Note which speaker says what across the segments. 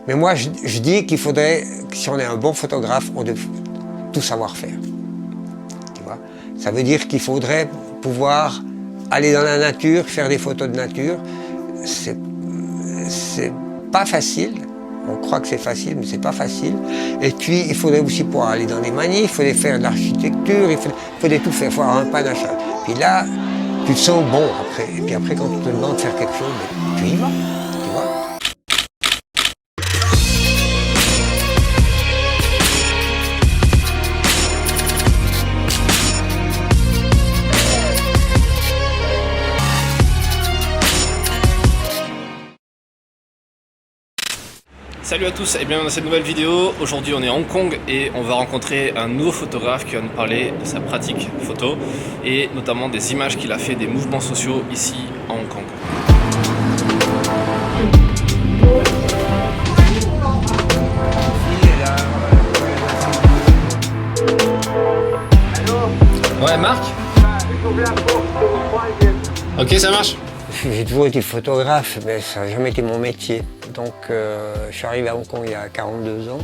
Speaker 1: Mais moi, je dis qu'il faudrait, si on est un bon photographe, on doit tout savoir faire. Tu vois? Ça veut dire qu'il faudrait pouvoir aller dans la nature, faire des photos de nature. C'est pas facile. On croit que c'est facile, mais c'est pas facile. Et puis, il faudrait aussi pouvoir aller dans les manifs, il faudrait faire de l'architecture, il faudrait tout faire, il faut avoir un panache. Puis là, tu te sens bon après. Et puis après, quand tu te demandes de faire quelque chose, tu y vas. Tu vois.
Speaker 2: Salut à tous et bienvenue dans cette nouvelle vidéo. Aujourd'hui on est à Hong Kong et on va rencontrer un nouveau photographe qui va nous parler de sa pratique photo et notamment des images qu'il a fait des mouvements sociaux ici à Hong Kong. Ouais, Marc? Ok, ça marche.
Speaker 1: J'ai toujours été photographe, mais ça n'a jamais été mon métier. Donc je suis arrivé à Hong Kong il y a 42 ans.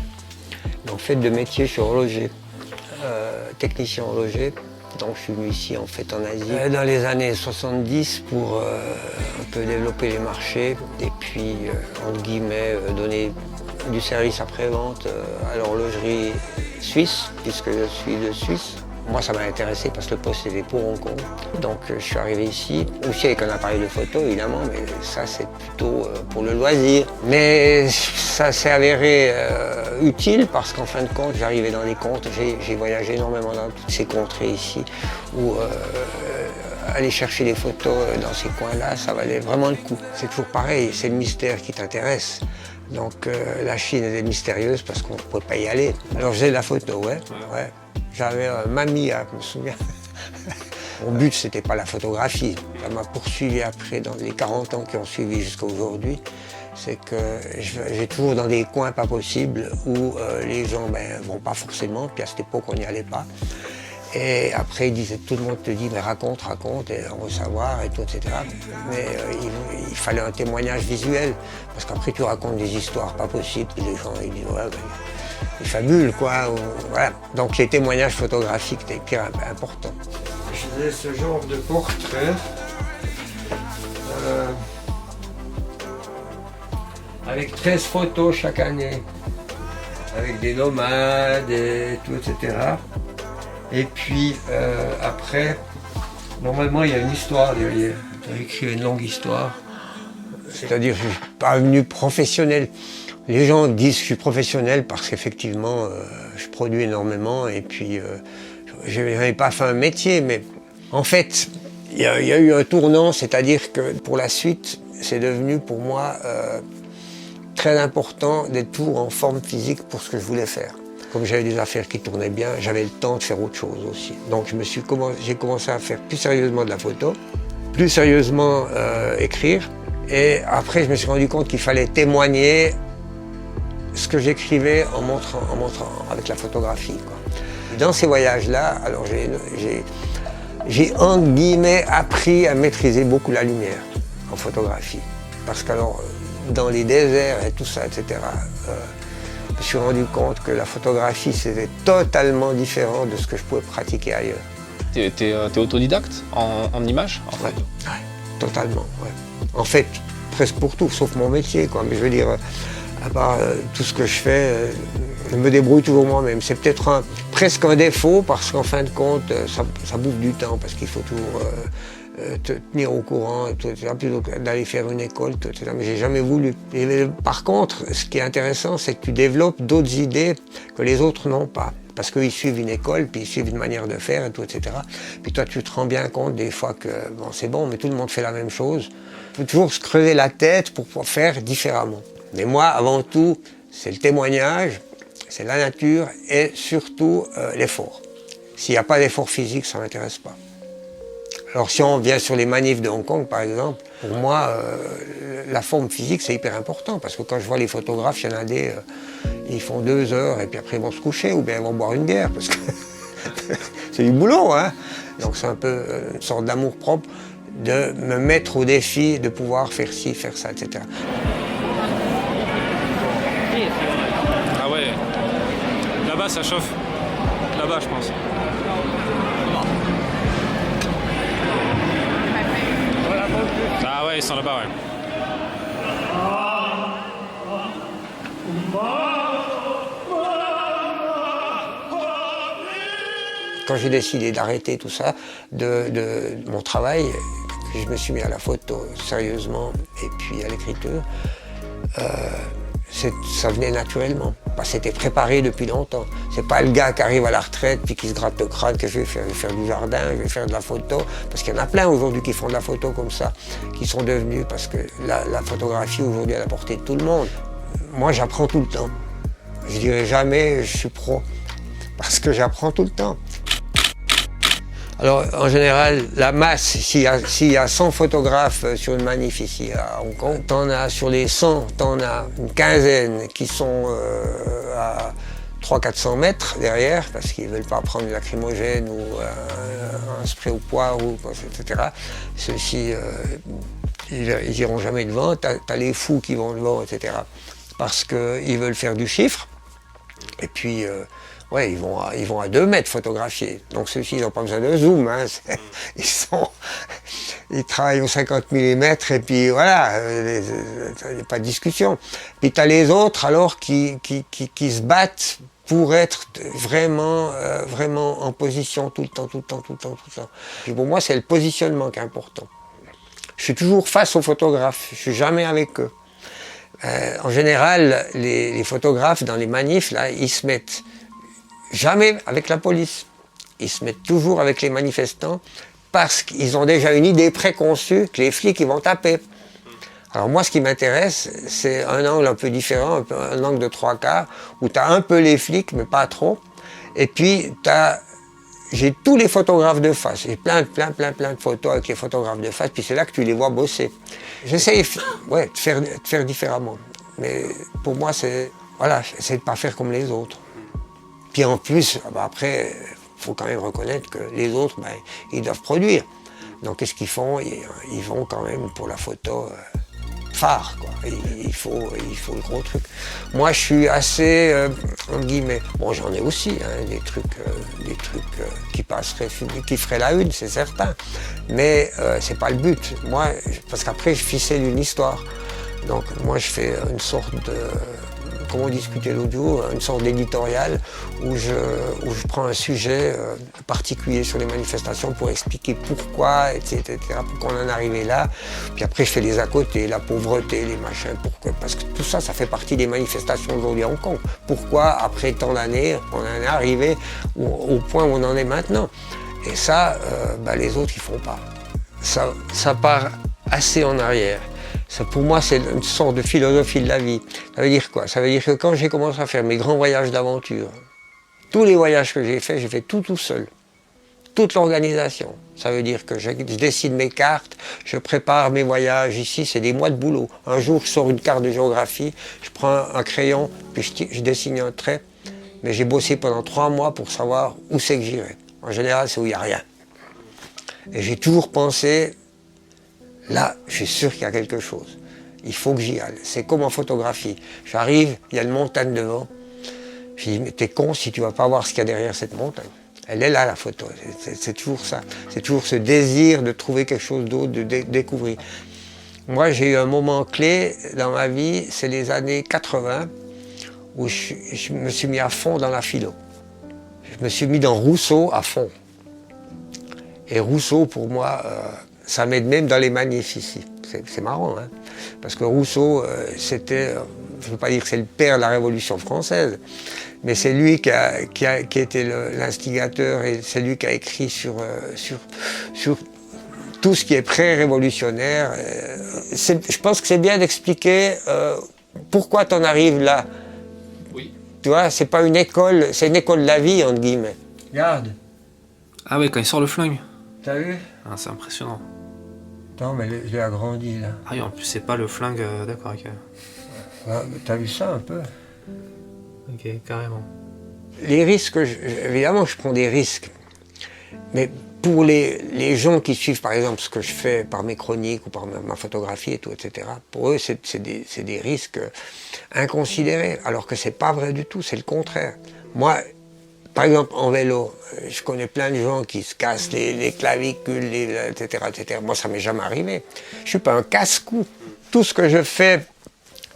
Speaker 1: En fait, de métier, je suis horloger, technicien horloger. Donc je suis venu ici en fait en Asie dans les années 70 pour un peu développer les marchés et puis entre guillemets donner du service après-vente à l'horlogerie suisse, puisque je suis de Suisse. Moi, ça m'a intéressé parce que le poste était pour Hong Kong. Donc, je suis arrivé ici, aussi avec un appareil de photo, évidemment, mais ça, c'est plutôt pour le loisir. Mais ça s'est avéré utile parce qu'en fin de compte, j'arrivais dans les contres. J'ai voyagé énormément dans toutes ces contrées ici, où aller chercher des photos dans ces coins-là, ça valait vraiment le coup. C'est toujours pareil, c'est le mystère qui t'intéresse. Donc, la Chine était mystérieuse parce qu'on ne pouvait pas y aller. Alors, je faisais de la photo, ouais. J'avais un Mamiya, je me souviens. Mon but, c'était pas la photographie. Ça m'a poursuivi après, dans les 40 ans qui ont suivi jusqu'à aujourd'hui. C'est que j'ai toujours dans des coins pas possibles où les gens vont pas forcément, puis à cette époque, on n'y allait pas. Et après, ils disaient, tout le monde te dit, mais raconte, et on veut savoir, et tout, etc. Mais il fallait un témoignage visuel, parce qu'après, tu racontes des histoires pas possibles, et les gens, ils disent, ouais, ils fabulent, quoi. Voilà. Donc, les témoignages photographiques étaient hyper importants. Je faisais ce genre de portrait avec 13 photos chaque année, avec des nomades et tout, etc. Et puis après, normalement il y a une histoire derrière. J'ai écrit une longue histoire. C'est-à-dire que je ne suis pas venu professionnel. Les gens disent que je suis professionnel parce qu'effectivement je produis énormément et puis je n'avais pas fait un métier. Mais en fait, il y a eu un tournant, c'est-à-dire que pour la suite, c'est devenu pour moi très important d'être toujours en forme physique pour ce que je voulais faire. Comme j'avais des affaires qui tournaient bien, j'avais le temps de faire autre chose aussi. Donc j'ai commencé à faire plus sérieusement de la photo, plus sérieusement écrire. Et après, je me suis rendu compte qu'il fallait témoigner ce que j'écrivais en montrant avec la photographie, quoi. Dans ces voyages-là, alors j'ai entre guillemets appris à maîtriser beaucoup la lumière en photographie. Parce qu'alors, dans les déserts et tout ça, etc., je me suis rendu compte que la photographie, c'était totalement différent de ce que je pouvais pratiquer ailleurs.
Speaker 2: T'es autodidacte en images en
Speaker 1: ouais, totalement, ouais. En fait, presque pour tout, sauf mon métier, quoi. Mais je veux dire, à part tout ce que je fais, je me débrouille toujours moi-même. C'est peut-être presque un défaut, parce qu'en fin de compte, ça bouffe du temps, parce qu'il faut toujours te tenir au courant, etc., plutôt que d'aller faire une école, etc. Mais j'ai jamais voulu. Et par contre, ce qui est intéressant, c'est que tu développes d'autres idées que les autres n'ont pas. Parce qu'ils suivent une école, puis ils suivent une manière de faire, et tout, etc. Puis toi, tu te rends bien compte des fois que, bon, c'est bon, mais tout le monde fait la même chose. Il faut toujours se creuser la tête pour pouvoir faire différemment. Mais moi, avant tout, c'est le témoignage, c'est la nature et surtout l'effort. S'il n'y a pas d'effort physique, ça ne m'intéresse pas. Alors si on vient sur les manifs de Hong Kong, par exemple, pour moi, la forme physique, c'est hyper important. Parce que quand je vois les photographes, il y en a des, ils font 2 heures et puis après ils vont se coucher ou bien ils vont boire une bière. Parce que c'est du boulot, hein. Donc c'est un peu une sorte d'amour-propre de me mettre au défi de pouvoir faire ci, faire ça, etc.
Speaker 2: Là-bas, ça chauffe. Là-bas, je pense. Ah ouais, ils sont là-bas, ouais.
Speaker 1: Quand j'ai décidé d'arrêter tout ça, de mon travail, je me suis mis à la photo sérieusement et puis à l'écriture, ça venait naturellement. C'était préparé depuis longtemps. C'est pas le gars qui arrive à la retraite puis qui se gratte le crâne que je vais faire du jardin, je vais faire de la photo. Parce qu'il y en a plein aujourd'hui qui font de la photo comme ça, qui sont devenus, parce que la photographie aujourd'hui est à la portée de tout le monde. Moi j'apprends tout le temps. Je dirais jamais je suis pro, parce que j'apprends tout le temps. Alors, en général, la masse, s'il y a 100 photographes sur une manif ici à Hong Kong, t'en as sur les 100, t'en as une quinzaine qui sont à 300-400 mètres derrière, parce qu'ils ne veulent pas prendre du lacrymogène ou un spray au poire, etc. Ceux-ci, ils iront jamais devant. T'as les fous qui vont devant, etc. Parce qu'ils veulent faire du chiffre. Et puis, ouais, ils vont à 2 mètres photographier. Donc ceux-ci, ils n'ont pas besoin de zoom. Hein. Ils travaillent au 50 mm et puis voilà, il n'y a pas de discussion. Puis tu as les autres alors qui se battent pour être vraiment en position tout le temps. Puis pour moi, c'est le positionnement qui est important. Je suis toujours face aux photographes, je suis jamais avec eux. En général, les photographes dans les manifs, là, ils se mettent jamais avec la police. Ils se mettent toujours avec les manifestants parce qu'ils ont déjà une idée préconçue que les flics ils vont taper. Alors moi, ce qui m'intéresse, c'est un angle un peu différent, un angle de 3/4, où tu as un peu les flics, mais pas trop. Et puis, j'ai tous les photographes de face. J'ai plein de photos avec les photographes de face, puis c'est là que tu les vois bosser. J'essaye de faire différemment. Mais pour moi, c'est de ne pas faire comme les autres. Puis en plus, après, il faut quand même reconnaître que les autres, ils doivent produire. Donc qu'est-ce qu'ils font? Ils vont quand même pour la photo phare, quoi. Il faut le gros truc. Moi, je suis assez, entre guillemets, bon, j'en ai aussi, hein, des trucs qui passeraient, qui feraient la une, c'est certain. Mais c'est pas le but. Moi, parce qu'après, je ficelle une histoire. Donc moi, je fais une sorte de, comme on discutait l'autre jour, une sorte d'éditorial où je prends un sujet particulier sur les manifestations pour expliquer pourquoi, etc., pourquoi on en est arrivé là. Puis après, je fais les à côté, la pauvreté, les machins, pourquoi. Parce que tout ça, ça fait partie des manifestations aujourd'hui à Hong Kong. Pourquoi, après tant d'années, on en est arrivé au point où on en est maintenant. Et ça, les autres, ils font pas. Ça part assez en arrière. Ça, pour moi, c'est une sorte de philosophie de la vie. Ça veut dire quoi? Ça veut dire que quand j'ai commencé à faire mes grands voyages d'aventure, tous les voyages que j'ai fait tout seul. Toute l'organisation. Ça veut dire que je dessine mes cartes, je prépare mes voyages ici, c'est des mois de boulot. Un jour, je sors une carte de géographie, je prends un crayon, puis je dessine un trait. Mais j'ai bossé pendant 3 mois pour savoir où c'est que j'irai. En général, c'est où il n'y a rien. Et j'ai toujours pensé, là, je suis sûr qu'il y a quelque chose. Il faut que j'y aille. C'est comme en photographie. J'arrive, il y a une montagne devant. Je dis, mais t'es con si tu vas pas voir ce qu'il y a derrière cette montagne. Elle est là, la photo. C'est toujours ça. C'est toujours ce désir de trouver quelque chose d'autre, de découvrir. Moi, j'ai eu un moment clé dans ma vie, c'est les années 80, où je me suis mis à fond dans la philo. Je me suis mis dans Rousseau à fond. Et Rousseau, pour moi, ça m'aide même dans les manifs ici. C'est marrant, hein, parce que Rousseau, c'était, je ne veux pas dire que c'est le père de la Révolution française, mais c'est lui qui a été l'instigateur et c'est lui qui a écrit sur tout ce qui est pré-révolutionnaire. Je pense que c'est bien d'expliquer pourquoi tu en arrives là.
Speaker 2: Oui.
Speaker 1: Tu vois, c'est pas une école, c'est une école de la vie, entre guillemets. Regarde.
Speaker 2: Ah ouais, quand il sort le flingue.
Speaker 1: T'as vu?
Speaker 2: Ah, c'est impressionnant.
Speaker 1: Non, mais je l'ai agrandi, là.
Speaker 2: Ah oui, en plus, c'est pas le flingue, d'accord, ok.
Speaker 1: Ouais, t'as vu ça, un peu?
Speaker 2: Ok, carrément.
Speaker 1: Les risques, évidemment, je prends des risques. Mais pour les gens qui suivent, par exemple, ce que je fais par mes chroniques ou par ma photographie et tout, etc., pour eux, c'est des risques inconsidérés. Alors que c'est pas vrai du tout, c'est le contraire. Moi, par exemple, en vélo, je connais plein de gens qui se cassent les clavicules, etc., etc. Moi, ça m'est jamais arrivé. Je ne suis pas un casse-cou. Tout ce que je fais,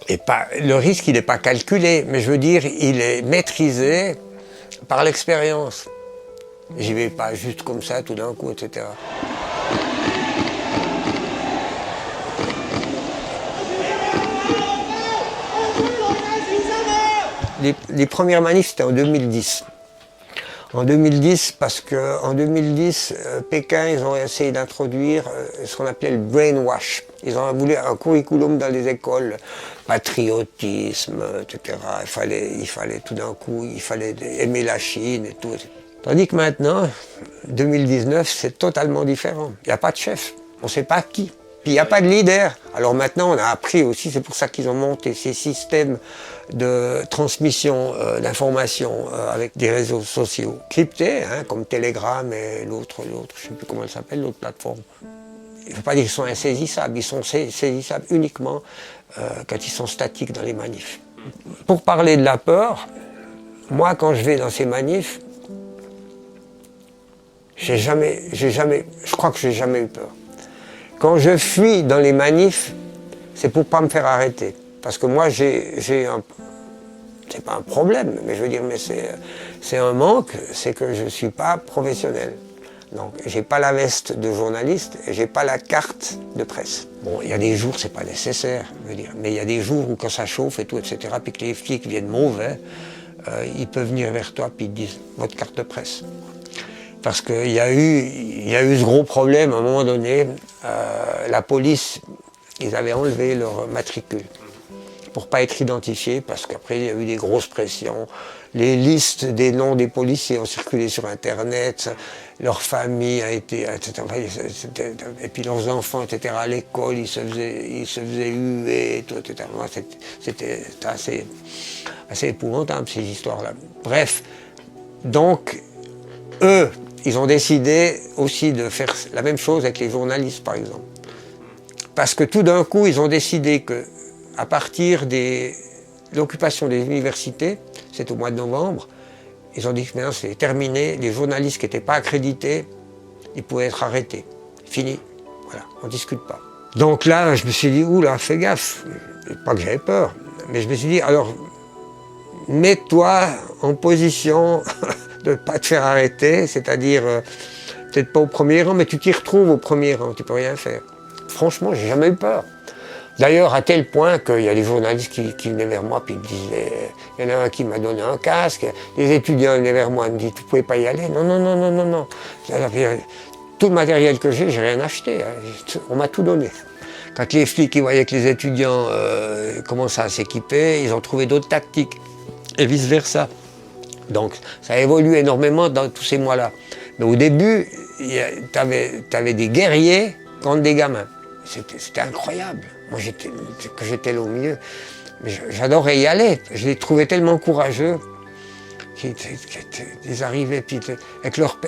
Speaker 1: le risque, il n'est pas calculé, mais je veux dire, il est maîtrisé par l'expérience. J'y vais pas juste comme ça, tout d'un coup, etc. Les premières manifs, c'était en 2010. En 2010, parce qu'en 2010, Pékin, ils ont essayé d'introduire ce qu'on appelait le brainwash. Ils ont voulu un curriculum dans les écoles, patriotisme, etc. Il fallait tout d'un coup, il fallait aimer la Chine et tout. Tandis que maintenant, 2019, c'est totalement différent. Il n'y a pas de chef, on ne sait pas qui. Puis il n'y a pas de leader. Alors maintenant, on a appris aussi, c'est pour ça qu'ils ont monté ces systèmes de transmission d'informations avec des réseaux sociaux cryptés, hein, comme Telegram et l'autre, je ne sais plus comment elle s'appelle, l'autre plateforme. Il ne faut pas dire qu'ils sont insaisissables, ils sont saisissables uniquement quand ils sont statiques dans les manifs. Pour parler de la peur, moi quand je vais dans ces manifs, je crois que j'ai jamais eu peur. Quand je fuis dans les manifs, c'est pour ne pas me faire arrêter. Parce que moi, c'est pas un problème, mais je veux dire, mais c'est un manque, c'est que je ne suis pas professionnel. Donc, j'ai pas la veste de journaliste et j'ai pas la carte de presse. Bon, il y a des jours, c'est pas nécessaire, je veux dire, mais il y a des jours où quand ça chauffe et tout, etc., puis que les flics viennent mauvais, ils peuvent venir vers toi puis ils te disent votre carte de presse. Parce qu'il y a eu ce gros problème à un moment donné, la police, ils avaient enlevé leur matricule pour ne pas être identifiés, parce qu'après il y a eu des grosses pressions. Les listes des noms des policiers ont circulé sur Internet, leur famille a été, etc. Et puis leurs enfants, etc. À l'école, ils se faisaient huer, et tout, etc. C'était assez épouvantable ces histoires-là. Bref, donc eux, ils ont décidé aussi de faire la même chose avec les journalistes, par exemple. Parce que tout d'un coup, ils ont décidé qu'à partir de l'occupation des universités, c'est au mois de novembre, ils ont dit que maintenant c'est terminé, les journalistes qui n'étaient pas accrédités, ils pouvaient être arrêtés. Fini. Voilà, on ne discute pas. Donc là, je me suis dit, oula, fais gaffe. Pas que j'avais peur, mais je me suis dit, alors, mets-toi en position de ne pas te faire arrêter, c'est-à-dire, peut-être pas au premier rang, mais tu t'y retrouves au premier rang, tu peux rien faire. Franchement, j'ai jamais eu peur. D'ailleurs, à tel point qu'il y a des journalistes qui venaient vers moi, puis ils me disaient, il y en a un qui m'a donné un casque, des étudiants venaient vers moi, ils me disaient, tu ne pouvais pas y aller. Non, non, non, non, non, non. Tout le matériel que j'ai rien acheté, hein. On m'a tout donné. Quand les flics ils voyaient que les étudiants commençaient à s'équiper, ils ont trouvé d'autres tactiques, et vice-versa. Donc ça a évolué énormément dans tous ces mois-là. Mais au début, tu avais des guerriers contre des gamins. C'était incroyable. Moi, j'étais là au milieu. J'adorais y aller. Je les trouvais tellement courageux. Ils arrivaient puis,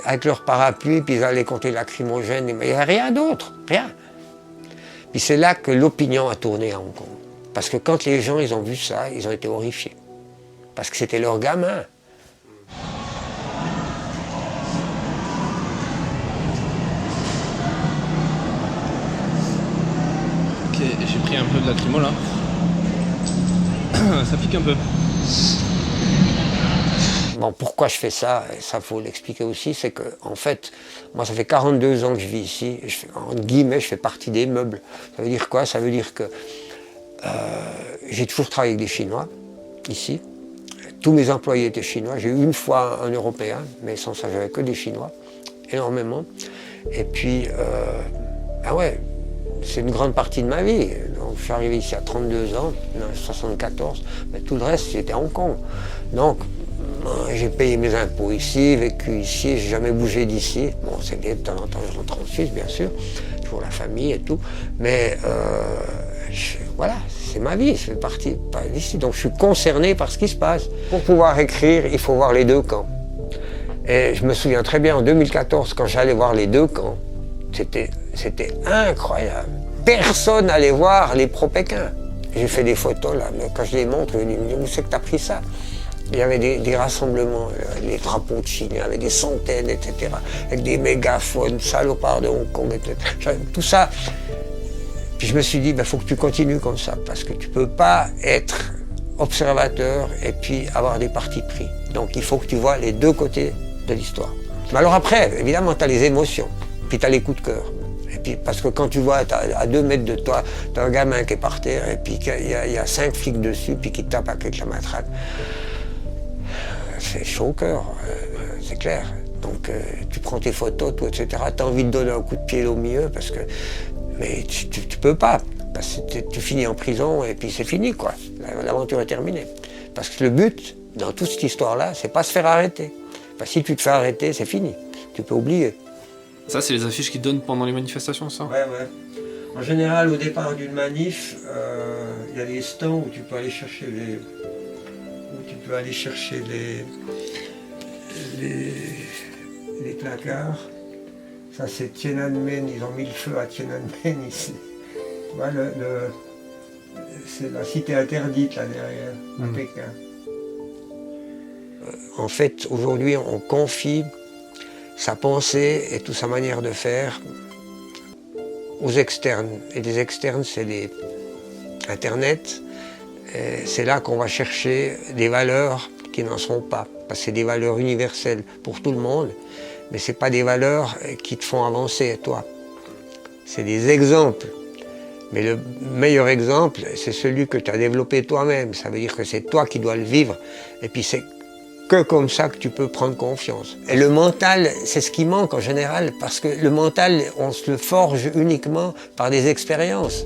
Speaker 1: avec leur parapluie, puis ils allaient compter lacrymogènes. Mais il n'y avait rien d'autre, rien. Puis c'est là que l'opinion a tourné à Hong Kong. Parce que quand les gens ils ont vu ça, ils ont été horrifiés. Parce que c'était leurs gamins.
Speaker 2: Ok, j'ai pris un peu de lacrymo là. Ça pique un peu.
Speaker 1: Bon, pourquoi je fais ça, et ça faut l'expliquer aussi, c'est que en fait, moi ça fait 42 ans que je vis ici, et entre guillemets, je fais partie des meubles. Ça veut dire quoi? Ça veut dire que j'ai toujours travaillé avec des Chinois, ici. Tous mes employés étaient chinois. J'ai eu une fois un Européen, mais sans ça, j'avais que des Chinois, énormément. Et puis, ah ouais, c'est une grande partie de ma vie. Donc, je suis arrivé ici à 32 ans, en 1974, mais tout le reste, c'était à Hong Kong. Donc, j'ai payé mes impôts ici, vécu ici, j'ai jamais bougé d'ici. Bon, c'est bien, de temps en temps, je rentre en Suisse, bien sûr, pour la famille et tout, mais voilà, c'est ma vie, je fais partie d'ici, donc je suis concerné par ce qui se passe. Pour pouvoir écrire, il faut voir les deux camps. Et je me souviens très bien, en 2014, quand j'allais voir les deux camps, c'était incroyable. Personne n'allait voir les pro-Pékin. J'ai fait des photos là, mais quand je les montre, je me dis, où c'est que tu as pris ça? Il y avait des rassemblements, les drapeaux de Chine, il y avait des centaines, etc. Avec des mégaphones, salopards de Hong Kong, etc. Tout ça. Puis je me suis dit, il faut que tu continues comme ça, parce que tu ne peux pas être observateur et puis avoir des partis pris. Donc il faut que tu vois les deux côtés de l'histoire. Mais alors après, évidemment, tu as les émotions, puis tu as les coups de cœur. Et puis, parce que quand tu vois à 2 mètres de toi, tu as un gamin qui est par terre, et puis il y a 5 flics dessus, puis qui te tapent avec la matraque. C'est chaud au cœur, c'est clair. Donc tu prends tes photos, tout, etc. Tu as envie de donner un coup de pied au milieu, parce que... Mais tu peux pas, parce que tu finis en prison et puis c'est fini, quoi. L'aventure est terminée. Parce que le but, dans toute cette histoire-là, c'est pas se faire arrêter. Parce que si tu te fais arrêter, c'est fini. Tu peux oublier.
Speaker 2: Ça, c'est les affiches qu'ils donnent pendant les manifestations, ça?
Speaker 1: Ouais. En général, au départ d'une manif, il y a des stands où tu peux aller chercher les placards. Ça, c'est Tiananmen, ils ont mis le feu à Tiananmen ici. Tu vois, c'est la cité interdite là derrière, à Pékin. En fait, aujourd'hui, on confie sa pensée et toute sa manière de faire aux externes. Et les externes, c'est Internet. C'est là qu'on va chercher des valeurs qui n'en sont pas. Parce que c'est des valeurs universelles pour tout le monde. Mais ce n'est pas des valeurs qui te font avancer, toi. C'est des exemples. Mais le meilleur exemple, c'est celui que tu as développé toi-même. Ça veut dire que c'est toi qui dois le vivre. Et puis c'est que comme ça que tu peux prendre confiance. Et le mental, c'est ce qui manque en général, parce que le mental, on se le forge uniquement par des expériences.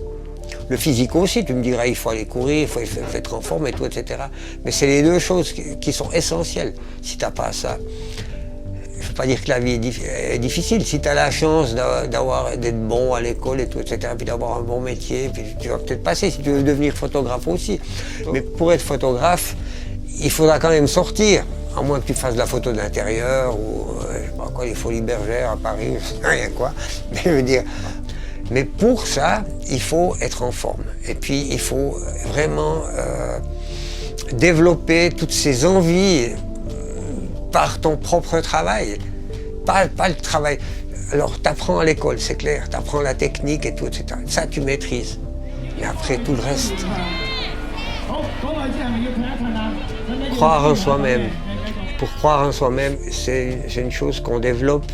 Speaker 1: Le physique aussi, tu me diras, il faut aller courir, il faut être en forme et tout, etc. Mais c'est les deux choses qui sont essentielles. Si tu n'as pas ça, je ne veux pas dire que la vie est difficile. Si tu as la chance d'être bon à l'école et tout, etc., puis d'avoir un bon métier, puis tu vas peut-être passer si tu veux devenir photographe aussi. Mais pour être photographe, il faudra quand même sortir, à moins que tu fasses de la photo de l'intérieur ou je sais pas quoi, les Folies Bergères à Paris, je sais rien quoi. Mais je veux dire, mais pour ça, il faut être en forme. Et puis il faut vraiment développer toutes ces envies par ton propre travail, pas le travail. Alors tu apprends à l'école, c'est clair, tu apprends la technique et tout, etc. Ça tu maîtrises. Mais après tout le reste. Croire en soi-même. Pour croire en soi-même, c'est une chose qu'on développe,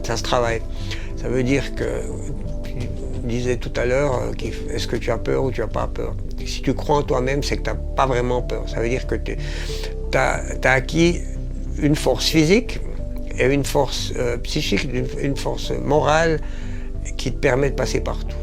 Speaker 1: ça se travaille. Ça veut dire que, tu disais tout à l'heure, est-ce que tu as peur ou tu n'as pas peur? Si tu crois en toi-même, c'est que tu n'as pas vraiment peur. Ça veut dire que tu as acquis une force physique et une force psychique, une force morale qui te permet de passer partout.